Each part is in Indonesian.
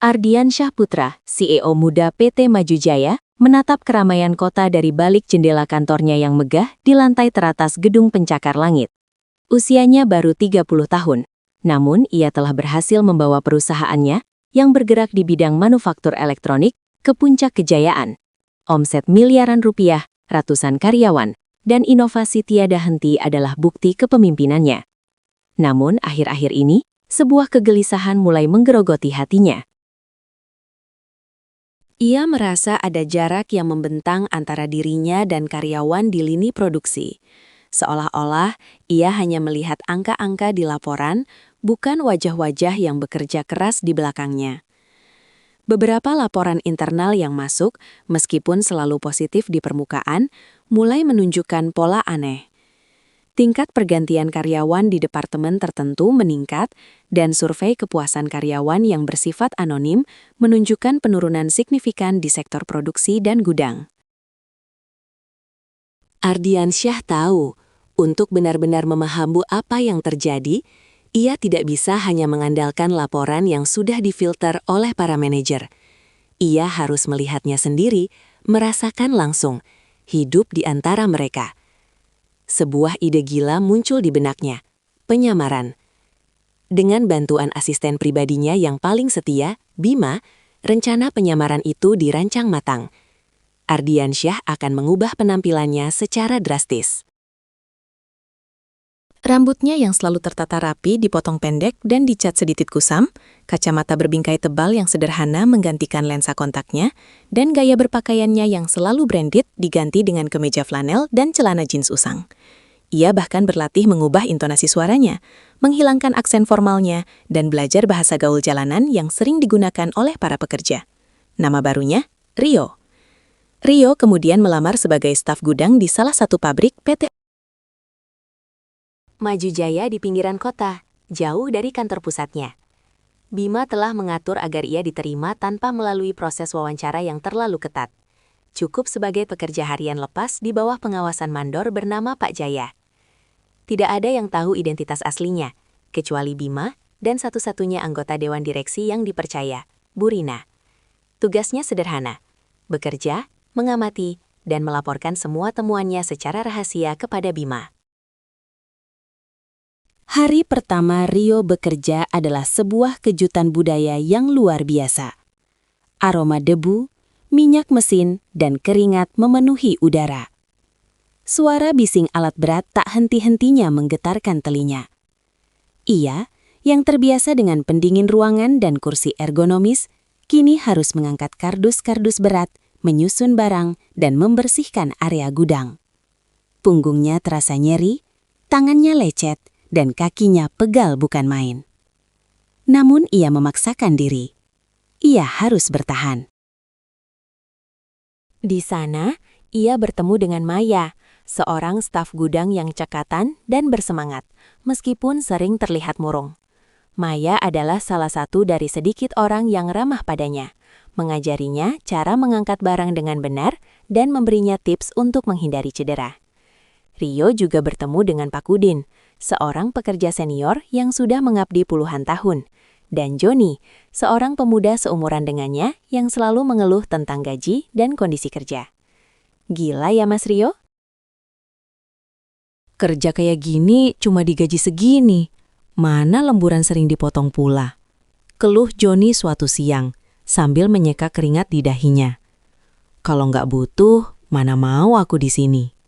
Ardian Syahputra, CEO muda PT Maju Jaya, menatap keramaian kota dari balik jendela kantornya yang megah di lantai teratas gedung pencakar langit. Usianya baru 30 tahun, namun ia telah berhasil membawa perusahaannya yang bergerak di bidang manufaktur elektronik ke puncak kejayaan. Omset miliaran rupiah, ratusan karyawan, dan inovasi tiada henti adalah bukti kepemimpinannya. Namun akhir-akhir ini, sebuah kegelisahan mulai menggerogoti hatinya. Ia merasa ada jarak yang membentang antara dirinya dan karyawan di lini produksi. Seolah-olah ia hanya melihat angka-angka di laporan, bukan wajah-wajah yang bekerja keras di belakangnya. Beberapa laporan internal yang masuk, meskipun selalu positif di permukaan, mulai menunjukkan pola aneh. Tingkat pergantian karyawan di departemen tertentu meningkat, dan survei kepuasan karyawan yang bersifat anonim menunjukkan penurunan signifikan di sektor produksi dan gudang. Ardian Syah tahu, untuk benar-benar memahami apa yang terjadi, ia tidak bisa hanya mengandalkan laporan yang sudah difilter oleh para manajer. Ia harus melihatnya sendiri, merasakan langsung, hidup di antara mereka. Sebuah ide gila muncul di benaknya, penyamaran. Dengan bantuan asisten pribadinya yang paling setia, Bima, rencana penyamaran itu dirancang matang. Ardian Syah akan mengubah penampilannya secara drastis. Rambutnya yang selalu tertata rapi dipotong pendek dan dicat sedikit kusam, kacamata berbingkai tebal yang sederhana menggantikan lensa kontaknya, dan gaya berpakaiannya yang selalu branded diganti dengan kemeja flanel dan celana jeans usang. Ia bahkan berlatih mengubah intonasi suaranya, menghilangkan aksen formalnya, dan belajar bahasa gaul jalanan yang sering digunakan oleh para pekerja. Nama barunya, Rio. Rio kemudian melamar sebagai staf gudang di salah satu pabrik PT Maju Jaya di pinggiran kota, jauh dari kantor pusatnya. Bima telah mengatur agar ia diterima tanpa melalui proses wawancara yang terlalu ketat. Cukup sebagai pekerja harian lepas di bawah pengawasan mandor bernama Pak Jaya. Tidak ada yang tahu identitas aslinya, kecuali Bima dan satu-satunya anggota Dewan Direksi yang dipercaya, Bu Rina. Tugasnya sederhana, bekerja, mengamati, dan melaporkan semua temuannya secara rahasia kepada Bima. Hari pertama Rio bekerja adalah sebuah kejutan budaya yang luar biasa. Aroma debu, minyak mesin, dan keringat memenuhi udara. Suara bising alat berat tak henti-hentinya menggetarkan telinga. Ia, yang terbiasa dengan pendingin ruangan dan kursi ergonomis, kini harus mengangkat kardus-kardus berat, menyusun barang, dan membersihkan area gudang. Punggungnya terasa nyeri, tangannya lecet, dan kakinya pegal bukan main. Namun ia memaksakan diri. Ia harus bertahan. Di sana, ia bertemu dengan Maya, seorang staf gudang yang cekatan dan bersemangat, meskipun sering terlihat murung. Maya adalah salah satu dari sedikit orang yang ramah padanya, mengajarinya cara mengangkat barang dengan benar dan memberinya tips untuk menghindari cedera. Rio juga bertemu dengan Pak Kudin, seorang pekerja senior yang sudah mengabdi puluhan tahun, dan Joni, seorang pemuda seumuran dengannya yang selalu mengeluh tentang gaji dan kondisi kerja. Gila ya Mas Rio? Kerja kayak gini cuma digaji segini. Mana lemburan sering dipotong pula? Keluh Joni suatu siang, sambil menyeka keringat di dahinya. Kalau nggak butuh, mana mau aku di sini?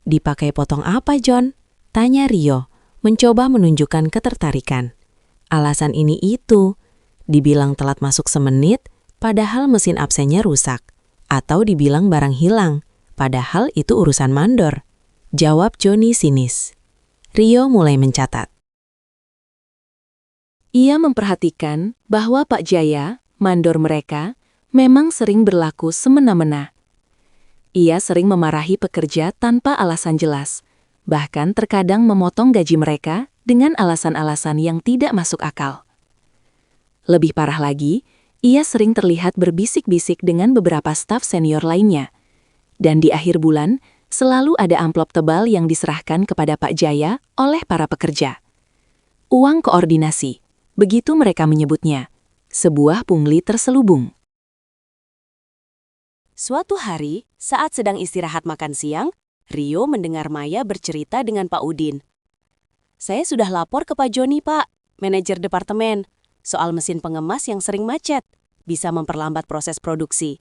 Dipakai potong apa, John? Tanya Rio, mencoba menunjukkan ketertarikan. Alasan ini itu, dibilang telat masuk semenit, padahal mesin absennya rusak. Atau dibilang barang hilang, padahal itu urusan mandor. Jawab Joni sinis. Rio mulai mencatat. Ia memperhatikan bahwa Pak Jaya, mandor mereka, memang sering berlaku semena-mena. Ia sering memarahi pekerja tanpa alasan jelas, bahkan terkadang memotong gaji mereka dengan alasan-alasan yang tidak masuk akal. Lebih parah lagi, ia sering terlihat berbisik-bisik dengan beberapa staf senior lainnya. Dan di akhir bulan, selalu ada amplop tebal yang diserahkan kepada Pak Jaya oleh para pekerja. Uang koordinasi, begitu mereka menyebutnya, sebuah pungli terselubung. Suatu hari, saat sedang istirahat makan siang, Rio mendengar Maya bercerita dengan Pak Udin. "Saya sudah lapor ke Pak Joni, Pak, manajer departemen, soal mesin pengemas yang sering macet, bisa memperlambat proses produksi.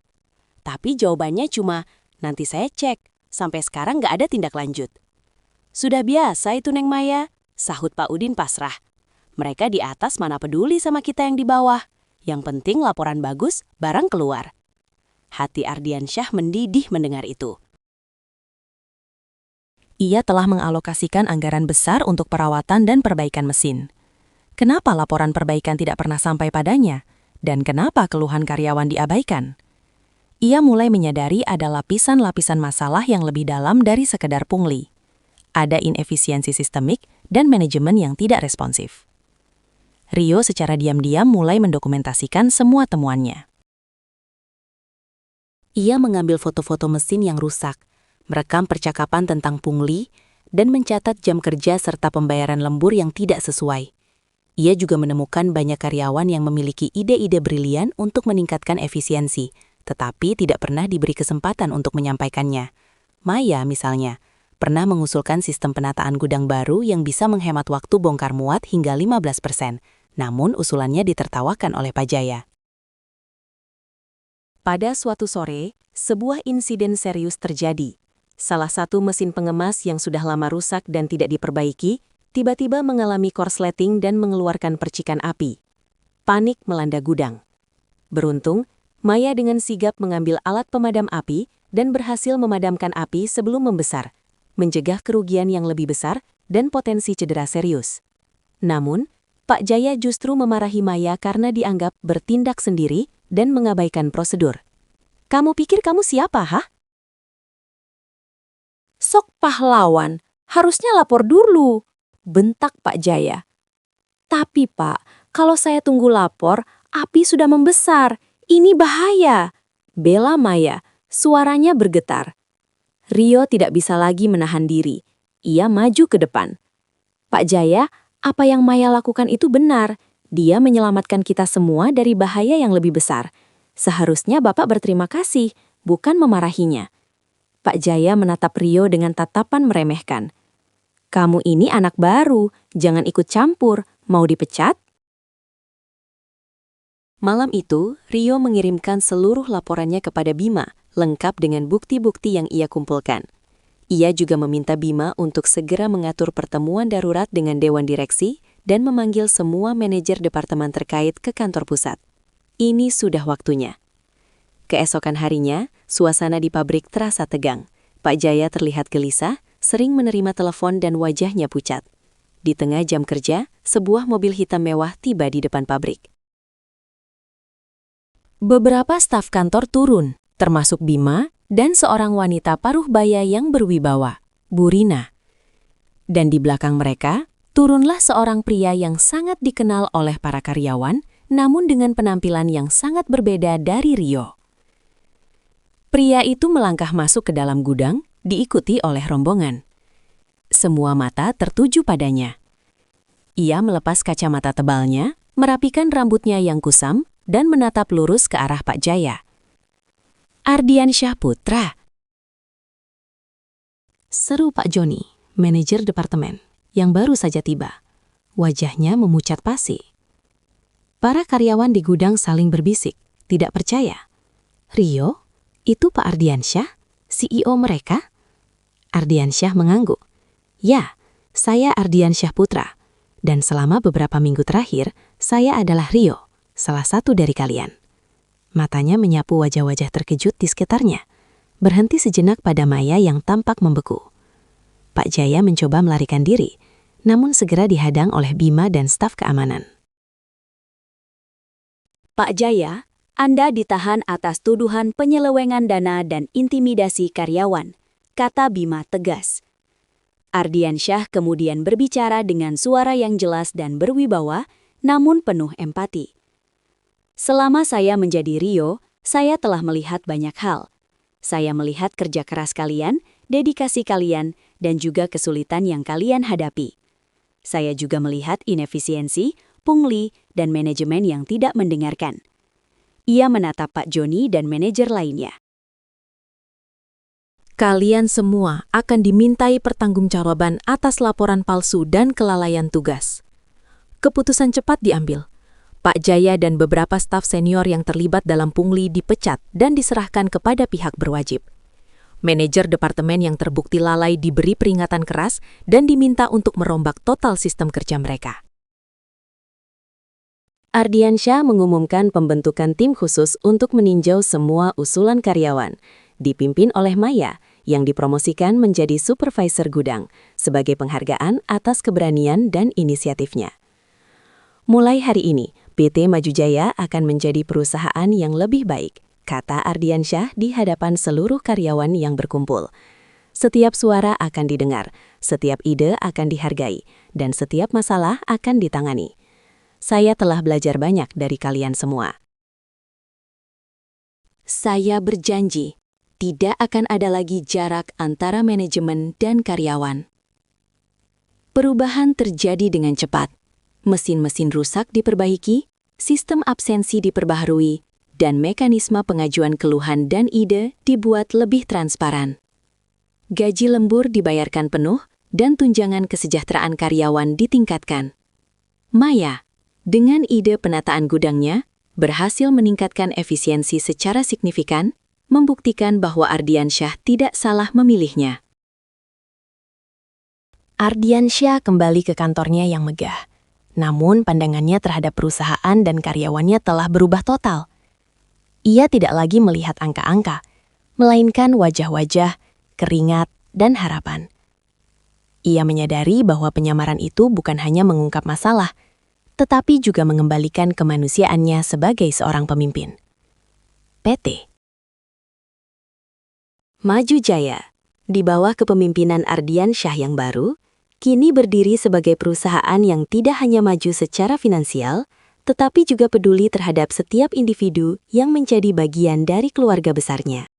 Tapi jawabannya cuma, nanti saya cek, sampai sekarang nggak ada tindak lanjut." "Sudah biasa itu, Neng Maya," sahut Pak Udin pasrah. "Mereka di atas mana peduli sama kita yang di bawah. Yang penting laporan bagus, barang keluar." Hati Ardiansyah mendidih mendengar itu. Ia telah mengalokasikan anggaran besar untuk perawatan dan perbaikan mesin. Kenapa laporan perbaikan tidak pernah sampai padanya? Dan kenapa keluhan karyawan diabaikan? Ia mulai menyadari ada lapisan-lapisan masalah yang lebih dalam dari sekedar pungli. Ada inefisiensi sistemik dan manajemen yang tidak responsif. Rio secara diam-diam mulai mendokumentasikan semua temuannya. Ia mengambil foto-foto mesin yang rusak, merekam percakapan tentang pungli, dan mencatat jam kerja serta pembayaran lembur yang tidak sesuai. Ia juga menemukan banyak karyawan yang memiliki ide-ide brilian untuk meningkatkan efisiensi, tetapi tidak pernah diberi kesempatan untuk menyampaikannya. Maya, misalnya, pernah mengusulkan sistem penataan gudang baru yang bisa menghemat waktu bongkar muat hingga 15%, namun usulannya ditertawakan oleh Pak Jaya. Pada suatu sore, sebuah insiden serius terjadi. Salah satu mesin pengemas yang sudah lama rusak dan tidak diperbaiki, tiba-tiba mengalami korsleting dan mengeluarkan percikan api. Panik melanda gudang. Beruntung, Maya dengan sigap mengambil alat pemadam api dan berhasil memadamkan api sebelum membesar, mencegah kerugian yang lebih besar dan potensi cedera serius. Namun, Pak Jaya justru memarahi Maya karena dianggap bertindak sendiri dan mengabaikan prosedur. "Kamu pikir kamu siapa, hah? Sok pahlawan, harusnya lapor dulu," bentak Pak Jaya. "Tapi Pak, kalau saya tunggu lapor, api sudah membesar. Ini bahaya," bela Maya, suaranya bergetar. Rio tidak bisa lagi menahan diri. Ia maju ke depan. "Pak Jaya, apa yang Maya lakukan itu benar. Dia menyelamatkan kita semua dari bahaya yang lebih besar. Seharusnya Bapak berterima kasih, bukan memarahinya." Pak Jaya menatap Rio dengan tatapan meremehkan. "Kamu ini anak baru, jangan ikut campur. Mau dipecat?" Malam itu, Rio mengirimkan seluruh laporannya kepada Bima, lengkap dengan bukti-bukti yang ia kumpulkan. Ia juga meminta Bima untuk segera mengatur pertemuan darurat dengan Dewan Direksi dan memanggil semua manajer departemen terkait ke kantor pusat. Ini sudah waktunya. Keesokan harinya, suasana di pabrik terasa tegang. Pak Jaya terlihat gelisah, sering menerima telepon dan wajahnya pucat. Di tengah jam kerja, sebuah mobil hitam mewah tiba di depan pabrik. Beberapa staf kantor turun, termasuk Bima dan seorang wanita paruh baya yang berwibawa, Bu Rina. Dan di belakang mereka, turunlah seorang pria yang sangat dikenal oleh para karyawan, namun dengan penampilan yang sangat berbeda dari Rio. Pria itu melangkah masuk ke dalam gudang, diikuti oleh rombongan. Semua mata tertuju padanya. Ia melepas kacamata tebalnya, merapikan rambutnya yang kusam, dan menatap lurus ke arah Pak Jaya. "Ardiansyah Putra," seru Pak Joni, manajer departemen, yang baru saja tiba. Wajahnya memucat pasi. Para karyawan di gudang saling berbisik, tidak percaya. "Rio, itu Pak Ardiansyah, CEO mereka?" Ardiansyah mengangguk. "Ya, saya Ardiansyah Putra. Dan selama beberapa minggu terakhir, saya adalah Rio, salah satu dari kalian." Matanya menyapu wajah-wajah terkejut di sekitarnya, berhenti sejenak pada Maya yang tampak membeku. Pak Jaya mencoba melarikan diri, namun segera dihadang oleh Bima dan staf keamanan. "Pak Jaya, Anda ditahan atas tuduhan penyelewengan dana dan intimidasi karyawan," kata Bima tegas. Ardiansyah kemudian berbicara dengan suara yang jelas dan berwibawa, namun penuh empati. "Selama saya menjadi Rio, saya telah melihat banyak hal. Saya melihat kerja keras kalian, dedikasi kalian, dan juga kesulitan yang kalian hadapi. Saya juga melihat inefisiensi, pungli, dan manajemen yang tidak mendengarkan. Ia menatap Pak Joni dan manajer lainnya. Kalian semua akan dimintai pertanggungjawaban atas laporan palsu dan kelalaian tugas. Keputusan cepat diambil. Pak Jaya dan beberapa staf senior yang terlibat dalam pungli dipecat dan diserahkan kepada pihak berwajib. Manajer departemen yang terbukti lalai diberi peringatan keras dan diminta untuk merombak total sistem kerja mereka. Ardiansyah mengumumkan pembentukan tim khusus untuk meninjau semua usulan karyawan, dipimpin oleh Maya, yang dipromosikan menjadi supervisor gudang, sebagai penghargaan atas keberanian dan inisiatifnya. Mulai hari ini, PT Maju Jaya akan menjadi perusahaan yang lebih baik, kata Ardiansyah di hadapan seluruh karyawan yang berkumpul. Setiap suara akan didengar, setiap ide akan dihargai, dan setiap masalah akan ditangani. Saya telah belajar banyak dari kalian semua. Saya berjanji, tidak akan ada lagi jarak antara manajemen dan karyawan. Perubahan terjadi dengan cepat. Mesin-mesin rusak diperbaiki, sistem absensi diperbaharui, dan mekanisme pengajuan keluhan dan ide dibuat lebih transparan. Gaji lembur dibayarkan penuh dan tunjangan kesejahteraan karyawan ditingkatkan. Maya, dengan ide penataan gudangnya, berhasil meningkatkan efisiensi secara signifikan, membuktikan bahwa Ardiansyah tidak salah memilihnya. Ardiansyah kembali ke kantornya yang megah. Namun pandangannya terhadap perusahaan dan karyawannya telah berubah total. Ia tidak lagi melihat angka-angka, melainkan wajah-wajah, keringat, dan harapan. Ia menyadari bahwa penyamaran itu bukan hanya mengungkap masalah, tetapi juga mengembalikan kemanusiaannya sebagai seorang pemimpin. PT Maju Jaya, di bawah kepemimpinan Ardiansyah yang baru, kini berdiri sebagai perusahaan yang tidak hanya maju secara finansial, tetapi juga peduli terhadap setiap individu yang menjadi bagian dari keluarga besarnya.